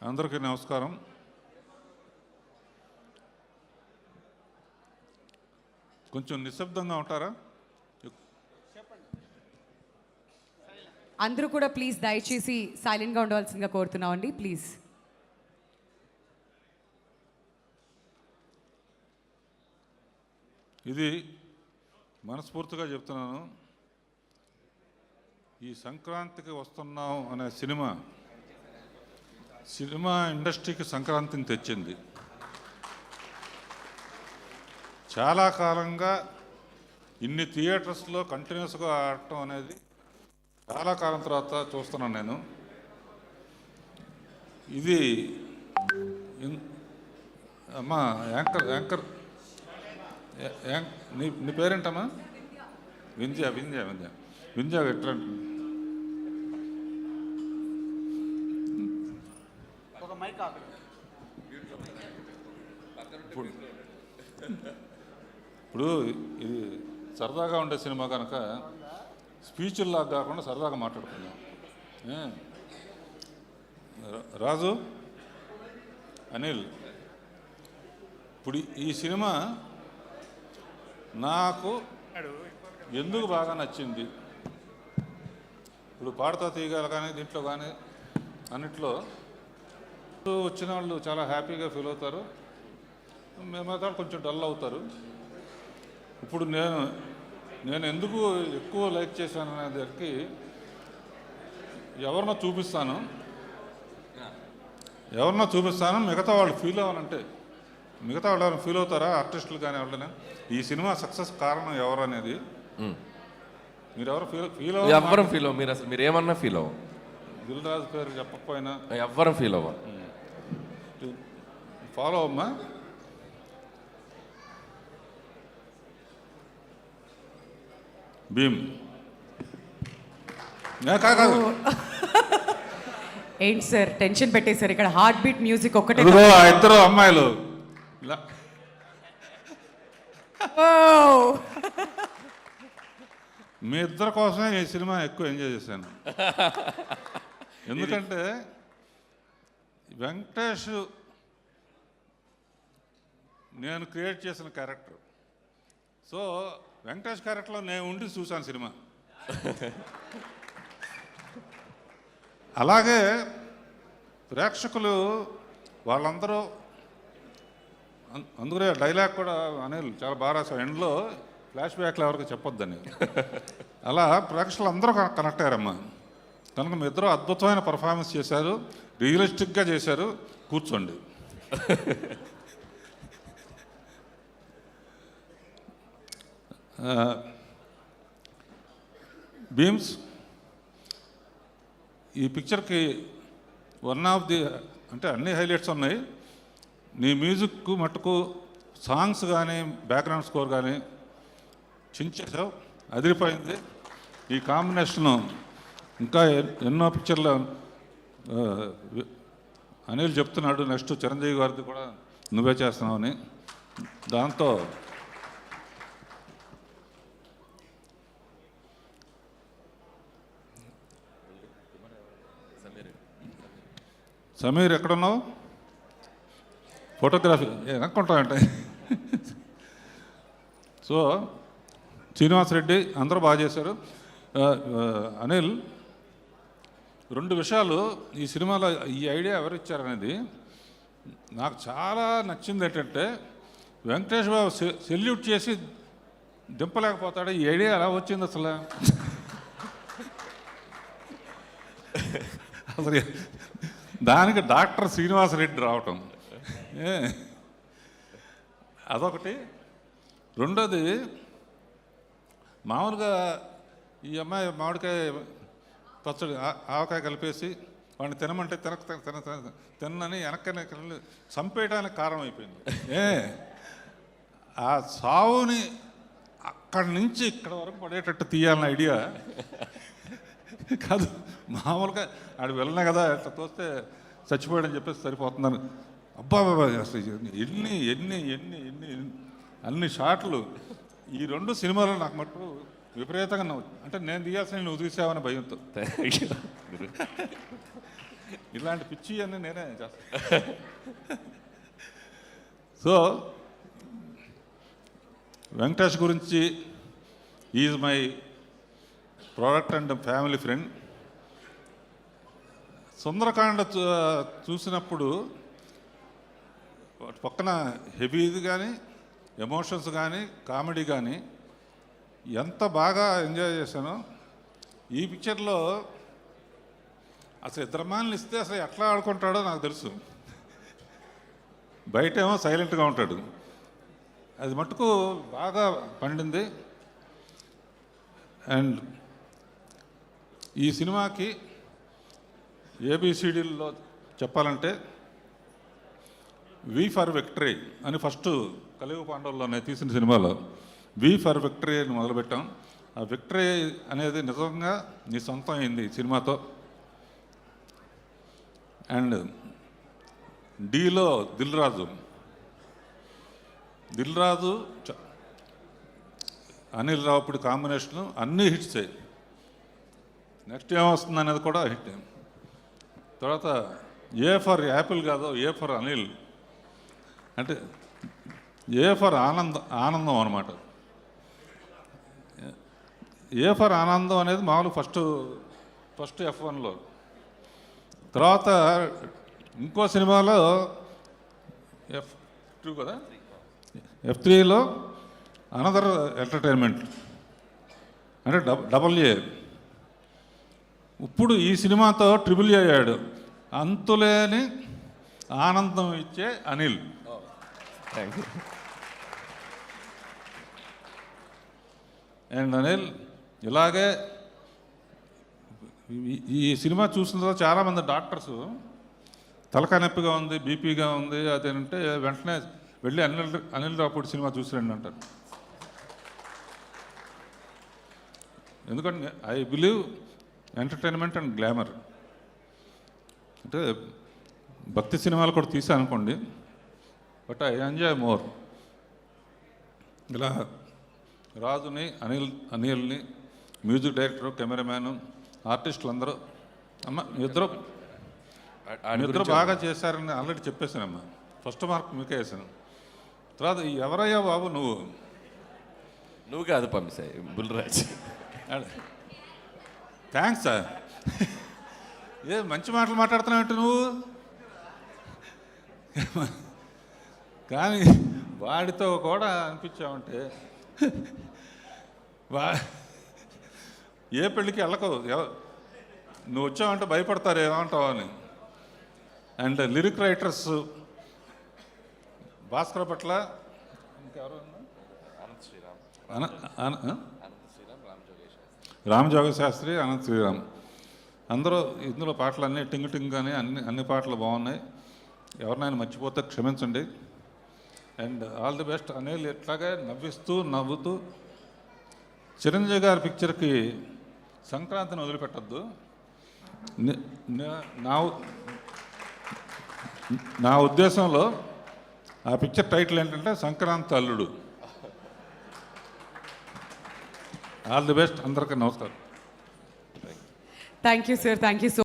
అందరికీ నమస్కారం. కొంచెం నిశ్శబ్దంగా ఉంటారా? అందరూ కూడా ప్లీజ్ దయచేసి సైలెంట్గా ఉండవలసిందిగా కోరుతున్నామండి ప్లీజ్. ఇది మనస్ఫూర్తిగా చెప్తున్నాను. ఈ సంక్రాంతికి వస్తున్నాం అనే సినిమా ఇండస్ట్రీకి సంక్రాంతిని తెచ్చింది. చాలా కాలంగా ఇన్ని థియేటర్స్లో కంటిన్యూస్గా ఆడటం అనేది చాలా కాలం తర్వాత చూస్తున్నాను నేను. ఇది అమ్మా యాంకర్ నీ పేరేంటమ్మా? వింధ్య ఎట్లా ఇప్పుడు ఇది సరదాగా ఉండే సినిమా కనుక స్పీచ్ల్లాగా కాకుండా సరదాగా మాట్లాడుకుందాం. రాజు, అనిల్, ఇప్పుడు ఈ సినిమా నాకు ఎందుకు బాగా నచ్చింది? ఇప్పుడు పాడతా తీయగల కానీ దీంట్లో కానీ అన్నిట్లో వచ్చిన వాళ్ళు చాలా హ్యాపీగా ఫీల్ అవుతారు, మిగతా కొంచెం డల్ అవుతారు. ఇప్పుడు నేను ఎందుకు ఎక్కువ లైక్ చేశాను అనే దానికి ఎవరినో చూపిస్తాను, మిగతా వాళ్ళు ఫీల్ అవ్వాలంటే మిగతా వాళ్ళు ఎవరైనా ఫీల్ అవుతారా? ఆర్టిస్టులు కానీ ఎవరైనా ఈ సినిమా సక్సెస్ కారణం ఎవరు అనేది మీరు ఎవరు ఎవ్వరం ఫీల్ అవ్వ. మీరు అసలు మీరు ఏమన్నా ఫీల్ అవ్వ. దిల్ రాజు పేరు చెప్పకపోయినా ఎవ్వరం ఫీల్ అవ్వ. ఫాలో అమ్మా. భీమ్ ఏంటి సార్ టెన్షన్ పెట్టేశారు? ఇక్కడ హార్ట్ బీట్ మ్యూజిక్ ఒక్కటే. ఇద్దరు అమ్మాయిలు మీ ఇద్దరి కోసమే ఈ సినిమా ఎక్కువ ఎంజాయ్ చేశాను. ఎందుకంటే వెంకటేష్ నేను క్రియేట్ చేసిన క్యారెక్టర్. సో వెంకటేష్ క్యారెక్టర్లో నేను ఉండి చూశాను సినిమా. అలాగే ప్రేక్షకులు వాళ్ళందరూ అందుకనే డైలాగ్ కూడా అనిల్ చాలా బాగా రాశారు. ఎండ్లో ఫ్లాష్ బ్యాక్లు ఎవరికి చెప్పొద్దని. అలా ప్రేక్షకులు అందరూ కనెక్ట్ అయ్యారమ్మా. కనుక మీ ఇద్దరు అద్భుతమైన పర్ఫార్మెన్స్ చేశారు, రియలిస్టిక్గా చేశారు. కూర్చోండి. భీమ్స్, ఈ పిక్చర్కి వన్ ఆఫ్ ది అంటే అన్ని హైలైట్స్ ఉన్నాయి. నీ మ్యూజిక్ మట్టుకు సాంగ్స్ కానీ బ్యాక్గ్రౌండ్ స్కోర్ కానీ చించేసావు, అదిరిపోయింది. ఈ కాంబినేషను ఇంకా ఎన్నో పిక్చర్లు అనిల్ చెప్తున్నాడు, నెక్స్ట్ చిరంజీవి గారిది కూడా నువ్వే చేస్తున్నావని. దాంతో సమీర్ ఎక్కడున్నావు? ఫోటోగ్రఫీ ఎనుకుంటామంటే. సో శ్రీనివాసరెడ్డి అందరూ బాగా చేశారు. అనిల్, రెండు విషయాలు ఈ సినిమాలో ఈ ఐడియా ఎవరు ఇచ్చారనేది నాకు చాలా నచ్చింది. ఏంటంటే వెంకటేష్ బాబు సెల్యూట్ చేసి దింపలేకపోతాడు. ఈ ఐడియా ఎలా వచ్చింది అసలు? అసలు దానికి డాక్టర్ శ్రీనివాసరెడ్డి రావటం అదొకటి. రెండోది, మామూలుగా ఈ అమ్మాయి మామిడికాయ పచ్చడి ఆవకాయ కలిపేసి వాడిని తినమంటే తినని వెనక్కనే చంపేయడానికి కారణం అయిపోయింది. ఆ సావుని అక్కడి నుంచి ఇక్కడ వరకు పడేటట్టు తీయాలన్న ఐడియా కాదు. మామూలుగా ఆడు వెళ్ళనే కదా, అట్లా తోస్తే చచ్చిపోయాడని చెప్పేసి సరిపోతున్నాను. అబ్బా అసలు ఎన్ని ఎన్ని ఎన్ని ఎన్ని అన్ని షాట్లు ఈ రెండు సినిమాలు నాకు మటుకు విపరీతంగా అంటే నేను తీయాల్సిన నువ్వు తీసావని భయంతో. ఇలాంటి పిచ్చి అన్నీ నేనే చేస్తాను. సో వెంకటేష్ గురించి is my product and family friend. Sundarakanda చూసినప్పుడు వాటి పక్కన హెవీది కానీ ఎమోషన్స్ కానీ కామెడీ కానీ ఎంత బాగా ఎంజాయ్ చేశానో ఈ పిక్చర్లో అసలు ఇద్దరు అమ్మాయిలను ఇస్తే అసలు ఎట్లా ఆడుకుంటాడో నాకు తెలుసు. బయటేమో సైలెంట్గా ఉంటాడు. అది మటుకు బాగా పండింది. అండ్ ఈ సినిమాకి ఏబిసిడీల్లో చెప్పాలంటే వి ఫర్ విక్టరీ అని ఫస్ట్ కలియుగ పాండవుల్లోనే తీసిన సినిమాలో వి ఫర్ విక్టరీ అని మొదలుపెట్టాం. ఆ విక్టరీ అనేది నిజంగా నీ సొంతం అయింది ఈ సినిమాతో. అండ్ డీలో దిల్ రాజు అనిల్ రావుపూడి కాంబినేషను అన్నీ హిట్సే. నెక్స్ట్ ఏమొస్తుంది అనేది కూడా హిట్. తర్వాత ఏ ఫర్ యాపిల్ కాదు, ఏ ఫర్ అనిల్ అంటే ఏ ఫర్ ఆనందం అనమాట. ఏ ఫర్ ఆనందం అనేది మామూలు ఫస్ట్ F1లో. తర్వాత ఇంకో సినిమాలో F2 కదా, F3లో అనదర్ ఎంటర్టైన్మెంట్ అంటే డబల్ ఏ. ఇప్పుడు ఈ సినిమాతో ట్రిపుల్ ఏ అయ్యాడు. అంతులేని ఆనందం ఇచ్చే Anil. Thank you. And Anil ఇలాగే ఈ సినిమా చూసిన తర్వాత చాలామంది డాక్టర్స్ తలకాయ నొప్పిగా ఉంది, బీపీగా ఉంది అదేంటే వెంటనే వెళ్ళి అనిల్ రావుపూడి సినిమా చూసిరండి అంటారు. ఎందుకంటే I believe entertainment and glamour. అంటే భక్తి సినిమాలు కూడా తీసాను అనుకోండి, బట్ ఐ ఎంజాయ్ మోర్. ఇలా రాజుని అనిల్ని మ్యూజిక్ డైరెక్టర్, కెమెరామ్యాన్, ఆర్టిస్టులు అందరూ ఇద్దరు బాగా చేశారని ఆల్రెడీ చెప్పేశానమ్మా. ఫస్ట్ మార్క్ మీకే వేసాను. తర్వాత ఎవరయ్యా బాబు నువ్వు కాదు పంపిస్తాయి బుల్రాజ్. Thanks sir. ఏ మంచి మాటలు మాట్లాడుతున్నావు నువ్వు. కానీ వాడితో కూడా అనిపించావంటే ఏ పెళ్ళికి వెళ్ళకు, నువ్వు వచ్చావంటే భయపడతారు ఏమంటావు అని. అండ్ లిరిక్ రైటర్స్ భాస్కర్ పట్ల ఇంకెవరు, రామ్ జోగ శాస్త్రి, అనంత్ శ్రీరామ్ అందరూ ఇందులో పాటలన్నీ టింగ్ టింగ్ అని అన్ని పాటలు బాగున్నాయి. ఎవరినైనా మర్చిపోతే క్షమించండి. And all the best. Anil ఎట్లాగే నవ్వుతూ చిరంజీవి గారి పిక్చర్కి సంక్రాంతిని వదిలిపెట్టద్దు. నా ఉద్దేశంలో ఆ పిక్చర్ టైటిల్ ఏంటంటే సంక్రాంతి అల్లుడు. All the best. అందరికీ నమస్కారం. Thank you sir, thank you so